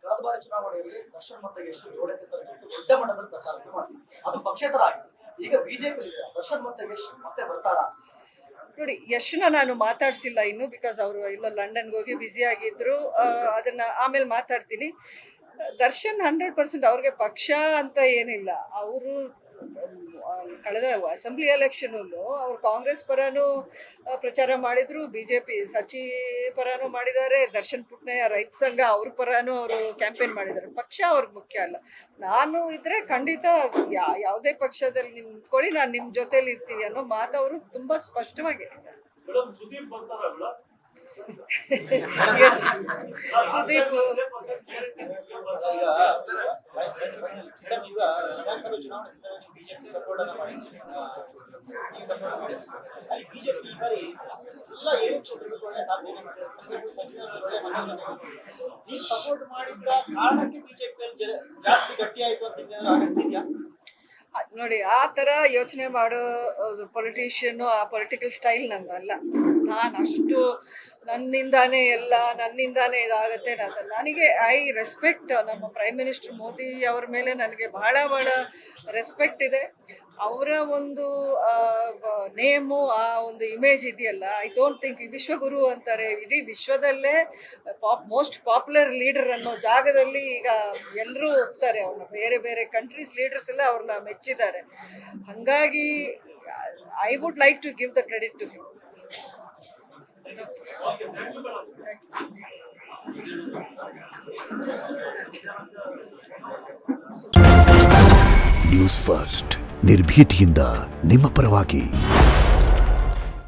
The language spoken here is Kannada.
ಕಳೆದ ಬಾರಿ ಚುನಾವಣೆಯಲ್ಲಿ ದರ್ಶನ್ ಮತ್ತು ಯಶ್ ಜೋಡಣೆ ದೊಡ್ಡ ಮಟ್ಟದಲ್ಲಿ ಪ್ರಚಾರಕ್ಕೆ ಮಾಡಿದ್ರು. ಅದು ಪಕ್ಷೇತರ ಆಗಿದೆ. ಈಗ ಬಿಜೆಪಿ ದರ್ಶನ್ ಮತ್ತು ಯಶ್ ಮತ್ತೆ ಬರ್ತಾರಾ? ನೋಡಿ, ಯಶ್ನ ನಾನು ಮಾತಾಡ್ಸಿಲ್ಲ ಇನ್ನು, ಬಿಕಾಸ್ ಅವರು ಇಲ್ಲ ಲಂಡನ್ಗೆ ಹೋಗಿ ಬ್ಯುಸಿ ಆಗಿದ್ರು. ಅದನ್ನ ಆಮೇಲೆ ಮಾತಾಡ್ತೀನಿ. ದರ್ಶನ್ 100% ಅವ್ರಿಗೆ ಪಕ್ಷ ಅಂತ ಏನಿಲ್ಲ. ಅವರು ಕಳೆದ ಅಸೆಂಬ್ಲಿ ಎಲೆಕ್ಷನ್ ಅವ್ರು ಕಾಂಗ್ರೆಸ್ ಪರನೂ ಪ್ರಚಾರ ಮಾಡಿದ್ರು, ಬಿಜೆಪಿ ಸಚಿ ಪರನೂ ಮಾಡಿದ್ದಾರೆ, ದರ್ಶನ್ ಪುಟ್ನಯ್ಯ ರೈತ ಸಂಘ ಅವ್ರ ಪರನೂ ಅವರು ಕ್ಯಾಂಪೇನ್ ಮಾಡಿದ್ದಾರೆ. ಪಕ್ಷ ಅವ್ರಿಗೆ ಮುಖ್ಯ ಅಲ್ಲ. ನಾನು ಇದ್ರೆ ಖಂಡಿತ ಯಾವುದೇ ಪಕ್ಷದಲ್ಲಿ ನಿಂತ್ಕೊಳ್ಳಿ, ನಾನು ನಿಮ್ಮ ಜೊತೆಲಿ ಇರ್ತೀವಿ ಅನ್ನೋ ಮಾತು ಅವರು ತುಂಬಾ ಸ್ಪಷ್ಟವಾಗಿ ಹೇಳಿದ್ದಾರೆ. ಸುದೀಪ್ ನೋಡಿ, ಆ ಥರ ಯೋಚನೆ ಮಾಡೋ ಪೊಲಿಟಿಷಿಯನ್ನು, ಆ ಪೊಲಿಟಿಕಲ್ ಸ್ಟೈಲ್ ನಂದಲ್ಲ. ನಾನು ಅಷ್ಟು ನನ್ನಿಂದಾನೇ ಇದಾಗುತ್ತೆ. ನನಗೆ ಐ ರೆಸ್ಪೆಕ್ಟ್ ನಮ್ಮ ಪ್ರೈಮ್ ಮಿನಿಸ್ಟರ್ ಮೋದಿ ಅವ್ರ ಮೇಲೆ ನನಗೆ ಬಹಳ ರೆಸ್ಪೆಕ್ಟ್ ಇದೆ. ಅವರ ಒಂದು ನೇಮು, ಆ ಒಂದು ಇಮೇಜ್ ಇದೆಯಲ್ಲ, ಐ ಡೋಂಟ್ ಥಿಂಕ್ ವಿಶ್ವಗುರು ಅಂತಾರೆ, ಇಡೀ ವಿಶ್ವದಲ್ಲೇ ಮೋಸ್ಟ್ ಪಾಪ್ಯುಲರ್ ಲೀಡರ್ ಅನ್ನೋ ಜಾಗದಲ್ಲಿ ಈಗ ಎಲ್ಲರೂ ಒಪ್ತಾರೆ ಅವ್ರನ್ನ. ಬೇರೆ ಬೇರೆ ಕಂಟ್ರೀಸ್ ಲೀಡರ್ಸ್ ಎಲ್ಲ ಅವ್ರನ್ನ ಮೆಚ್ಚಿದ್ದಾರೆ. ಹಾಗಾಗಿ I would like to give the credit to him. News first ನಿರ್ಭೀತಿಯಿಂದ ನಿಮ್ಮ ಪರವಾಗಿ.